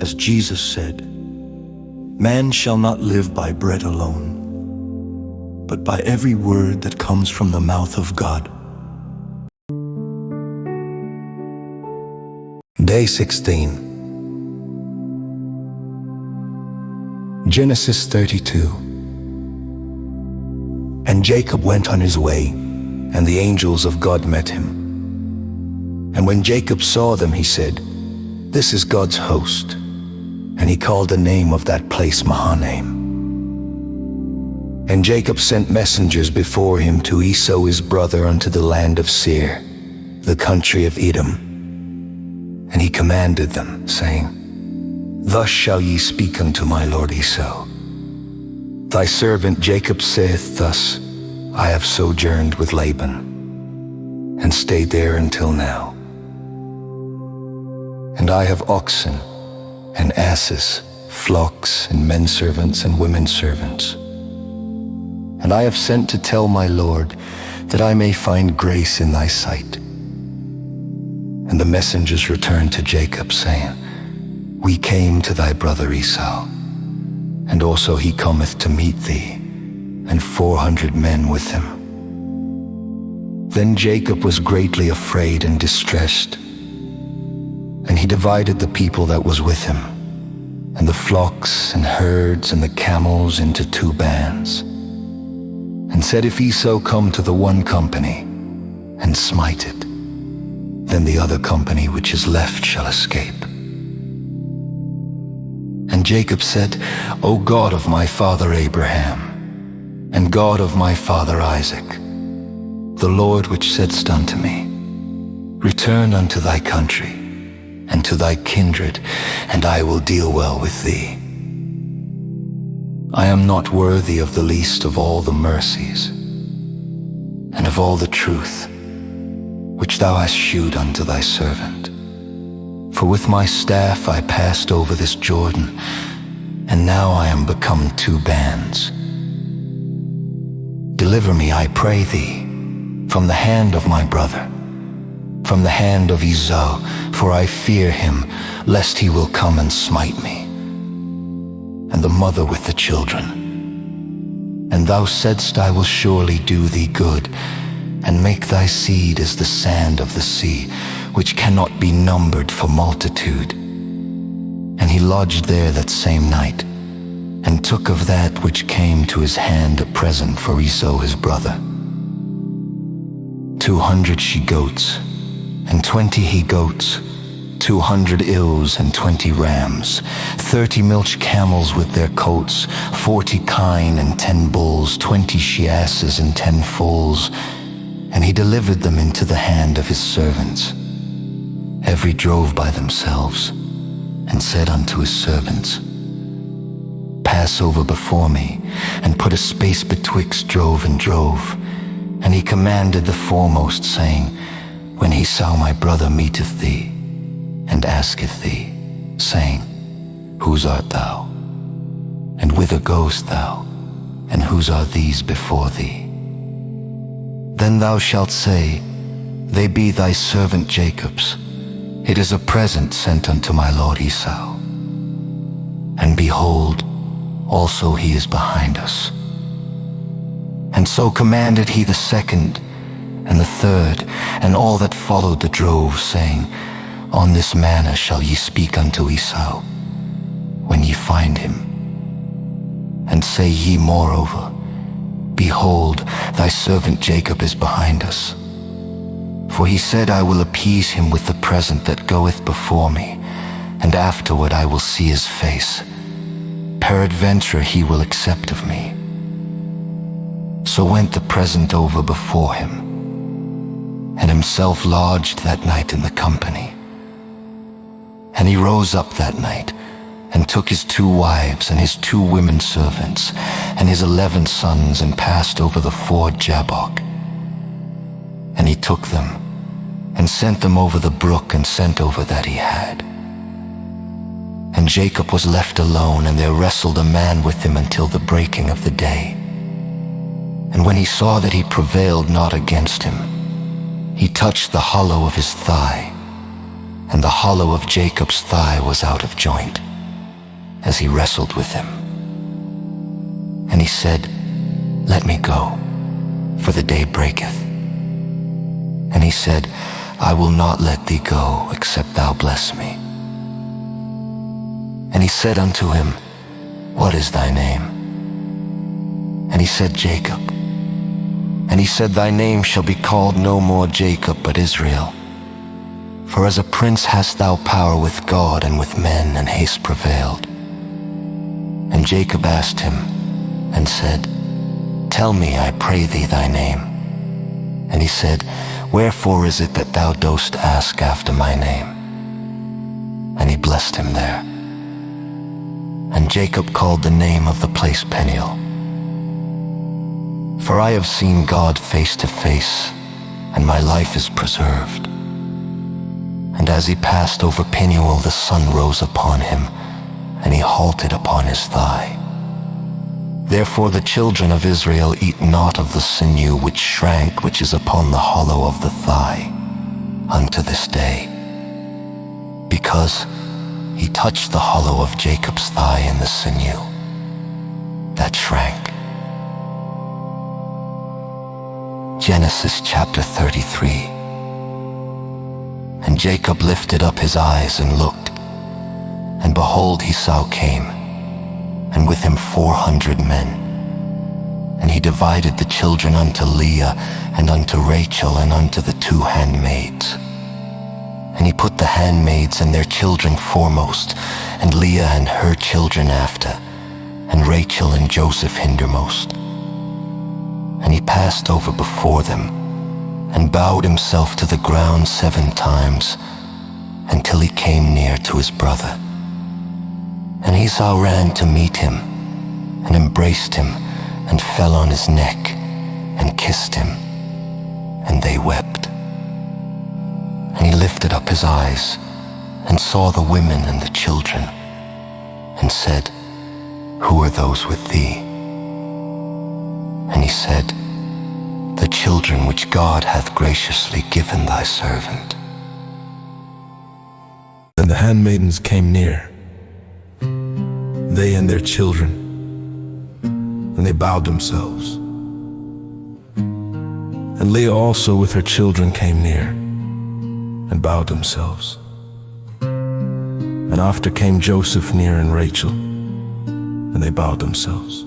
As Jesus said, "Man shall not live by bread alone, but by every word that comes from the mouth of God." Day 16. Genesis 32. And Jacob went on his way, and the angels of God met him. And when Jacob saw them, he said, "This is God's host." And he called the name of that place Mahanaim. And Jacob sent messengers before him to Esau his brother unto the land of Seir, the country of Edom. And he commanded them, saying, "Thus shall ye speak unto my lord Esau. Thy servant Jacob saith thus, I have sojourned with Laban, and stayed there until now. And I have oxen, and asses, flocks, and men servants, and women servants. And I have sent to tell my Lord, that I may find grace in thy sight." And the messengers returned to Jacob, saying, "We came to thy brother Esau, and also he cometh to meet thee, and 400 men with him." Then Jacob was greatly afraid and distressed, and he divided the people that was with him, and the flocks and herds and the camels into 2 bands, and said, "If Esau come to the one company, and smite it, then the other company which is left shall escape." And Jacob said, "O God of my father Abraham, and God of my father Isaac, the Lord which saidst unto me, Return unto thy country, and to thy kindred, and I will deal well with thee. I am not worthy of the least of all the mercies, and of all the truth, which thou hast shewed unto thy servant. For with my staff I passed over this Jordan, and now I am become 2 bands. Deliver me, I pray thee, from the hand of my brother, from the hand of Esau, for I fear him, lest he will come and smite me, and the mother with the children. And thou saidst, I will surely do thee good, and make thy seed as the sand of the sea, which cannot be numbered for multitude." And he lodged there that same night, and took of that which came to his hand a present for Esau his brother, 200 she-goats, and 20 he-goats, 200 ewes and 20 rams, 30 milch camels with their coats, 40 kine and 10 bulls, 20 she-asses and 10 foals. And he delivered them into the hand of his servants. Every drove by themselves, and said unto his servants, "Pass over before me, and put a space betwixt drove and drove." And he commanded the foremost, saying, "When Esau my brother meeteth thee, and asketh thee, saying, Whose art thou? And whither goest thou? And whose are these before thee? Then thou shalt say, They be thy servant Jacob's. It is a present sent unto my lord Esau. And behold, also he is behind us." And so commanded he the second, and the third, and all that followed the drove, saying, "On this manner shall ye speak unto Esau, when ye find him. And say ye moreover, Behold, thy servant Jacob is behind us. For he said, I will appease him with the present that goeth before me, and afterward I will see his face. Peradventure he will accept of me." So went the present over before him, and himself lodged that night in the company. And he rose up that night, and took his 2 wives and his 2 women servants, and his 11 sons, and passed over the ford Jabbok. And he took them, and sent them over the brook, and sent over that he had. And Jacob was left alone, and there wrestled a man with him until the breaking of the day. And when he saw that he prevailed not against him, he touched the hollow of his thigh, and the hollow of Jacob's thigh was out of joint. as he wrestled with him. And he said, "Let me go, for the day breaketh." And he said, "I will not let thee go, except thou bless me." And he said unto him, "What is thy name?" And he said, "Jacob." And he said, "Thy name shall be called no more Jacob, but Israel. For as a prince hast thou power with God and with men, and hast prevailed." And Jacob asked him, and said, "Tell me, I pray thee, thy name." And he said, "Wherefore is it that thou dost ask after my name?" And he blessed him there. And Jacob called the name of the place Peniel. For I have seen God face to face, and my life is preserved. And as he passed over Peniel, the sun rose upon him, and he halted upon his thigh. Therefore the children of Israel eat not of the sinew which shrank, which is upon the hollow of the thigh, unto this day, because he touched the hollow of Jacob's thigh in the sinew that shrank. Genesis chapter 33. And Jacob lifted up his eyes and looked, and behold, Esau came, and with him 400 men. And he divided the children unto Leah, and unto Rachel, and unto the 2 handmaids. And he put the handmaids and their children foremost, and Leah and her children after, and Rachel and Joseph hindermost. And he passed over before them, and bowed himself to the ground 7 times, until he came near to his brother. And Esau ran to meet him, and embraced him, and fell on his neck, and kissed him, and they wept. And he lifted up his eyes, and saw the women and the children, and said, "Who are those with thee?" And he said, "The children which God hath graciously given thy servant." And the handmaidens came near, they and their children, and they bowed themselves. And Leah also with her children came near, and bowed themselves. And after came Joseph near, and Rachel, and they bowed themselves.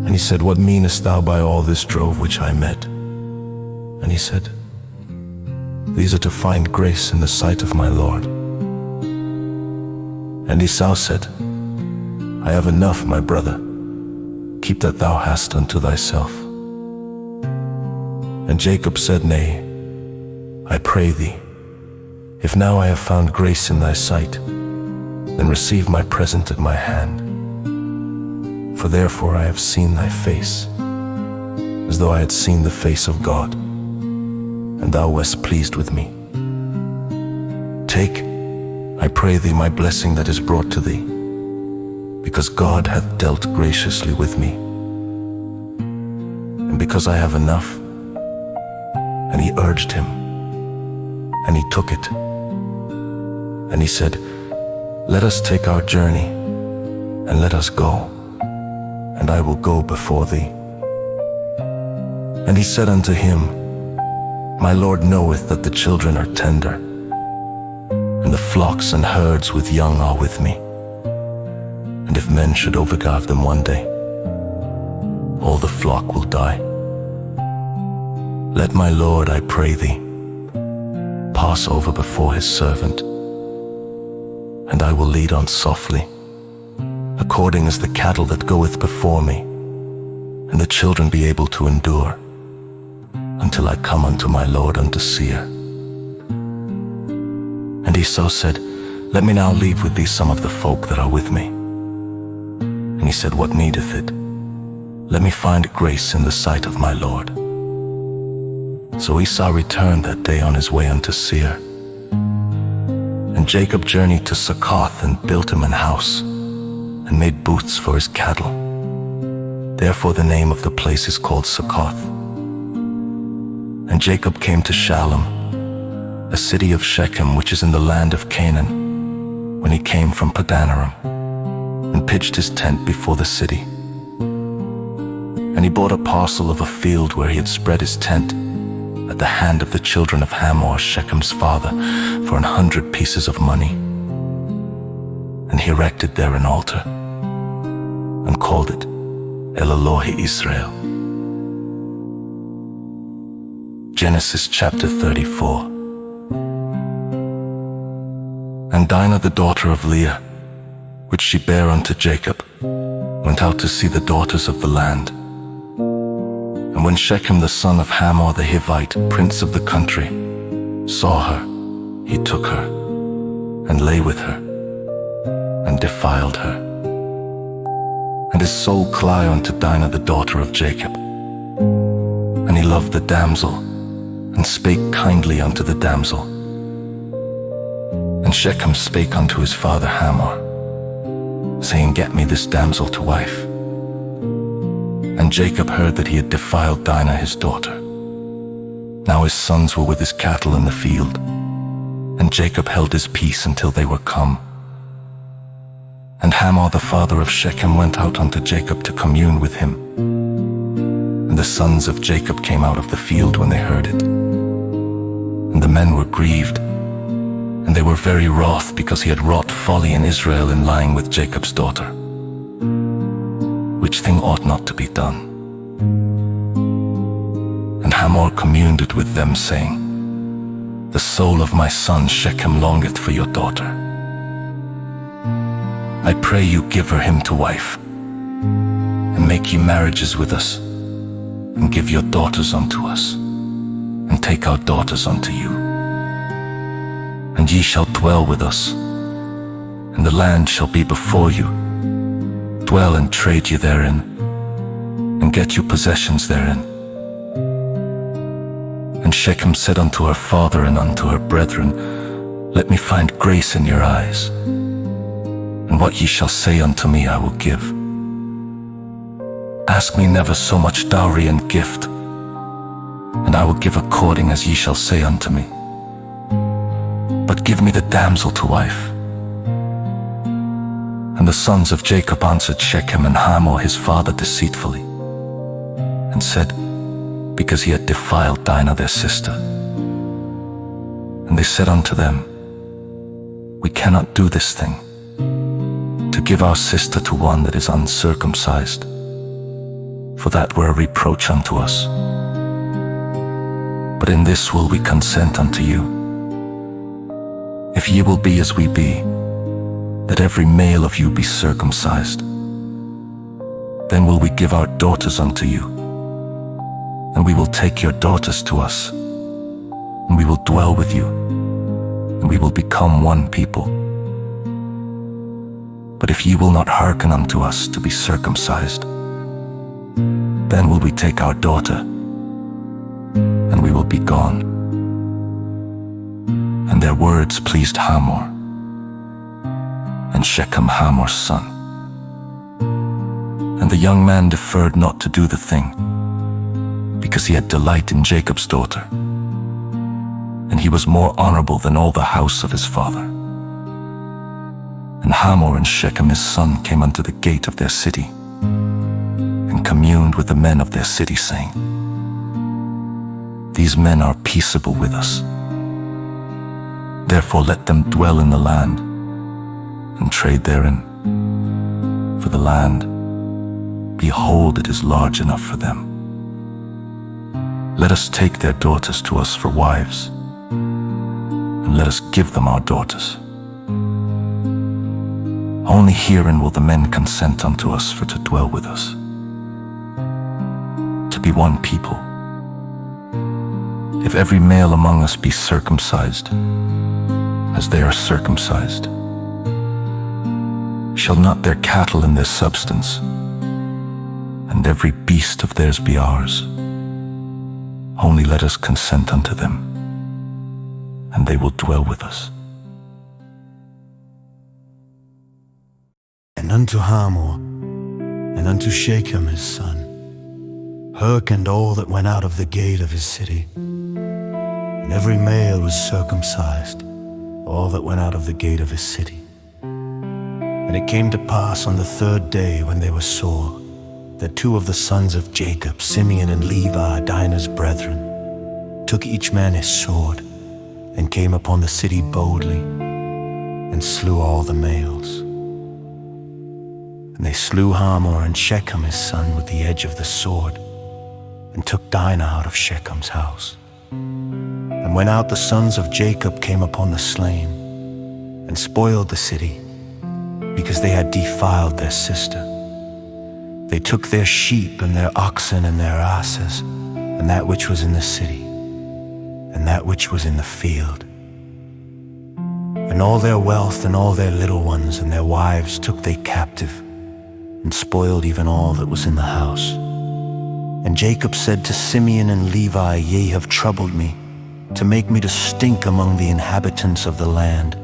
And he said, "What meanest thou by all this drove which I met?" And he said, "These are to find grace in the sight of my Lord." And Esau said, "I have enough, my brother. Keep that thou hast unto thyself." And Jacob said, "Nay, I pray thee, if now I have found grace in thy sight, then receive my present at my hand. For therefore I have seen thy face, as though I had seen the face of God, and thou wast pleased with me. Take, I pray thee, my blessing that is brought to thee, because God hath dealt graciously with me, and because I have enough." And he urged him, and he took it. And he said, "Let us take our journey, and let us go, and I will go before thee." And he said unto him, "My Lord knoweth that the children are tender, and the flocks and herds with young are with me. And if men should overguard them one day, all the flock will die. Let my Lord, I pray thee, pass over before his servant, and I will lead on softly, according as the cattle that goeth before me, and the children be able to endure, until I come unto my Lord unto Seir." And Esau said, "Let me now leave with thee some of the folk that are with me." And he said, "What needeth it? Let me find grace in the sight of my Lord." So Esau returned that day on his way unto Seir. And Jacob journeyed to Succoth, and built him an house, and made booths for his cattle. Therefore the name of the place is called Succoth. And Jacob came to Shalem, a city of Shechem, which is in the land of Canaan, when he came from Padanaram and pitched his tent before the city. And he bought a parcel of a field where he had spread his tent at the hand of the children of Hamor, Shechem's father, for 100 pieces of money. And he erected there an altar and called it El Elohe Israel. Genesis chapter 34. And Dinah the daughter of Leah, which she bare unto Jacob, went out to see the daughters of the land. And when Shechem the son of Hamor the Hivite, prince of the country, saw her, he took her, and lay with her, and defiled her. And his soul clave unto Dinah the daughter of Jacob. And he loved the damsel, and spake kindly unto the damsel. And Shechem spake unto his father Hamor, saying, Get me this damsel to wife. And Jacob heard that he had defiled Dinah his daughter. Now his sons were with his cattle in the field, and Jacob held his peace until they were come. And Hamor the father of Shechem went out unto Jacob to commune with him. And the sons of Jacob came out of the field when they heard it. And the men were grieved, and they were very wroth, because he had wrought folly in Israel in lying with Jacob's daughter, which thing ought not to be done. And Hamor communed with them, saying, The soul of my son Shechem longeth for your daughter. I pray you give her him to wife, and make ye marriages with us, and give your daughters unto us, and take our daughters unto you. And ye shall dwell with us, and the land shall be before you. Dwell and trade ye therein, and get you possessions therein. And Shechem said unto her father and unto her brethren, Let me find grace in your eyes, and what ye shall say unto me I will give. Ask me never so much dowry and gift, and I will give according as ye shall say unto me. But give me the damsel to wife. And the sons of Jacob answered Shechem and Hamor his father deceitfully, and said, Because he had defiled Dinah their sister. And they said unto them, We cannot do this thing, to give our sister to one that is uncircumcised, for that were a reproach unto us. But in this will we consent unto you, if ye will be as we be, that every male of you be circumcised. Then will we give our daughters unto you, and we will take your daughters to us, and we will dwell with you, and we will become one people. But if ye will not hearken unto us to be circumcised, then will we take our daughter, and we will be gone. And their words pleased Hamor, and Shechem Hamor's son. And the young man deferred not to do the thing, because he had delight in Jacob's daughter, and he was more honorable than all the house of his father. And Hamor and Shechem his son came unto the gate of their city, and communed with the men of their city, saying, These men are peaceable with us. Therefore let them dwell in the land, and trade therein. For the land, behold, it is large enough for them. Let us take their daughters to us for wives, and let us give them our daughters. Only herein will the men consent unto us for to dwell with us, to be one people. If every male among us be circumcised, as they are circumcised, shall not their cattle and their substance, and every beast of theirs be ours? Only let us consent unto them, and they will dwell with us. And unto Hamor, and unto Shechem his son, hearkened all that went out of the gate of his city. And every male was circumcised, all that went out of the gate of his city. And it came to pass on the third day, when they were sore, that two of the sons of Jacob, Simeon and Levi, Dinah's brethren, took each man his sword, and came upon the city boldly, and slew all the males. And they slew Hamor and Shechem his son with the edge of the sword, and took Dinah out of Shechem's house. And when out the sons of Jacob came upon the slain, and spoiled the city, because they had defiled their sister, they took their sheep and their oxen and their asses, and that which was in the city, and that which was in the field. And all their wealth and all their little ones and their wives took they captive, and spoiled even all that was in the house. And Jacob said to Simeon and Levi, Ye have troubled me, to make me to stink among the inhabitants of the land,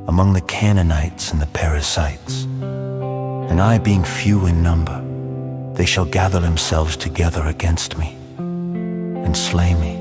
among the Canaanites and the Perizzites. And I, being few in number, they shall gather themselves together against me, and slay me,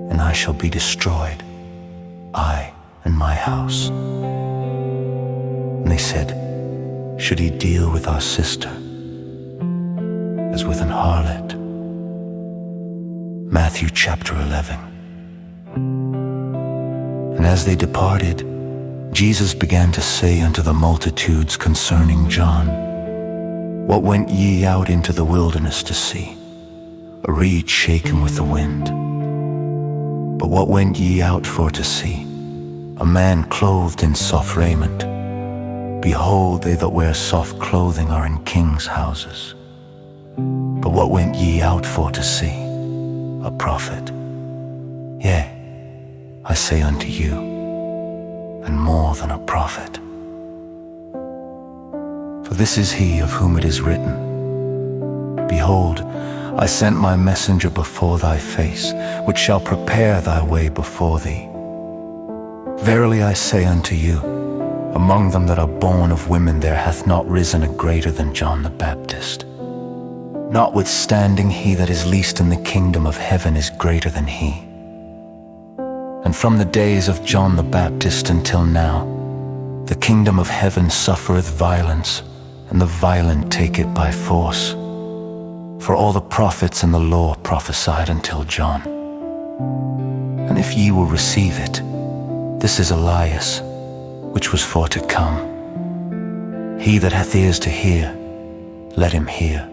and I shall be destroyed, I and my house. And they said, Should he deal with our sister as with an harlot? Matthew chapter 11. And as they departed, Jesus began to say unto the multitudes concerning John, What went ye out into the wilderness to see? A reed shaken with the wind. But what went ye out for to see? A man clothed in soft raiment. Behold, they that wear soft clothing are in kings' houses. But what went ye out for to see? A prophet. Yea, I say unto you, and more than a prophet. For this is he of whom it is written, Behold, I sent my messenger before thy face, which shall prepare thy way before thee. Verily I say unto you, among them that are born of women there hath not risen a greater than John the Baptist. Notwithstanding, he that is least in the kingdom of heaven is greater than he. And from the days of John the Baptist until now, the kingdom of heaven suffereth violence, and the violent take it by force. For all the prophets and the law prophesied until John. And if ye will receive it, this is Elias, which was for to come. He that hath ears to hear, let him hear.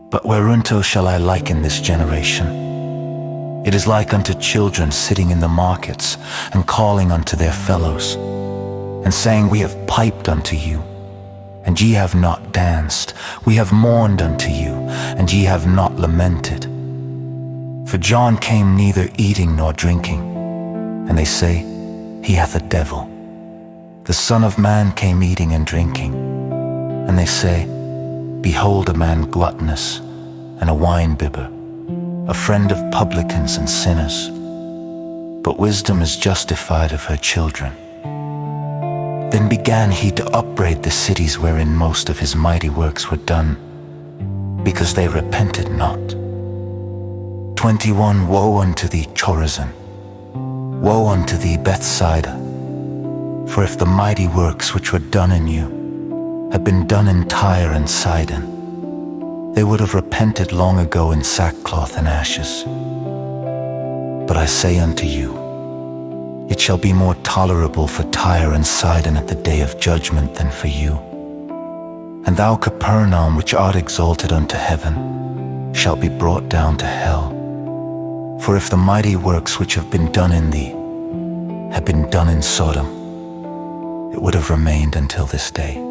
But whereunto shall I liken this generation? It is like unto children sitting in the markets, and calling unto their fellows, and saying, We have piped unto you, and ye have not danced. We have mourned unto you, and ye have not lamented. For John came neither eating nor drinking, and they say, He hath a devil. The Son of Man came eating and drinking, and they say, Behold a man gluttonous, and a wine-bibber, a friend of publicans and sinners. But wisdom is justified of her children. Then began he to upbraid the cities wherein most of his mighty works were done, because they repented not. 21 Woe unto thee, Chorazin! Woe unto thee, Bethsaida! For if the mighty works which were done in you had been done in Tyre and Sidon, they would have repented long ago in sackcloth and ashes. But I say unto you, it shall be more tolerable for Tyre and Sidon at the day of judgment than for you. And thou, Capernaum, which art exalted unto heaven, shalt be brought down to hell. For if the mighty works which have been done in thee had been done in Sodom, it would have remained until this day.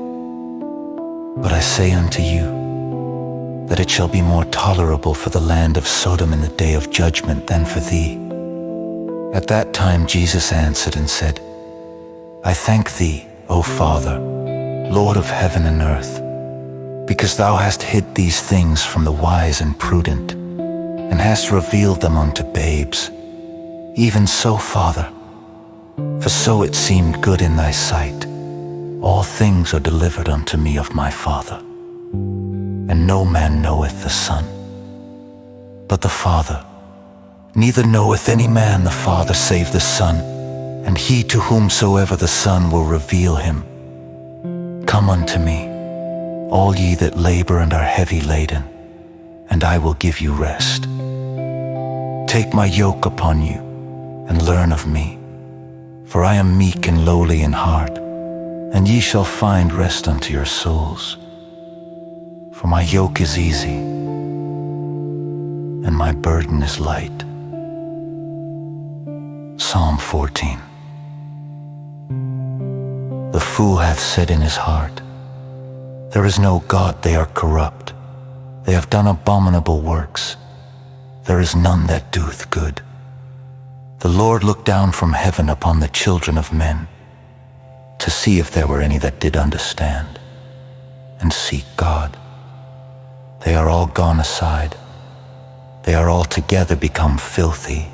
But I say unto you, that it shall be more tolerable for the land of Sodom in the day of judgment than for thee. At that time Jesus answered and said, I thank thee, O Father, Lord of heaven and earth, because thou hast hid these things from the wise and prudent, and hast revealed them unto babes. Even so, Father, for so it seemed good in thy sight. All things are delivered unto me of my Father. And no man knoweth the Son, but the Father. Neither knoweth any man the Father save the Son, and he to whomsoever the Son will reveal him. Come unto me, all ye that labor and are heavy laden, and I will give you rest. Take my yoke upon you, and learn of me, for I am meek and lowly in heart, and ye shall find rest unto your souls. For my yoke is easy, and my burden is light. Psalm 14. The fool hath said in his heart, there is no God, they are corrupt. They have done abominable works. There is none that doeth good. The Lord looked down from heaven upon the children of men, to see if there were any that did understand, and seek God. They are all gone aside. They are altogether become filthy.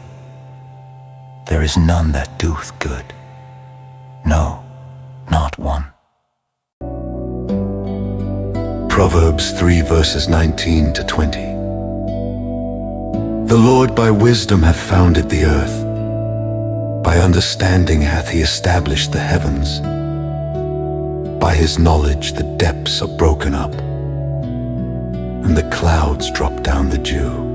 There is none that doeth good. No, not one. Proverbs 3 verses 19 to 20. The Lord by wisdom hath founded the earth. By understanding hath he established the heavens. By his knowledge the depths are broken up, and the clouds drop down the dew.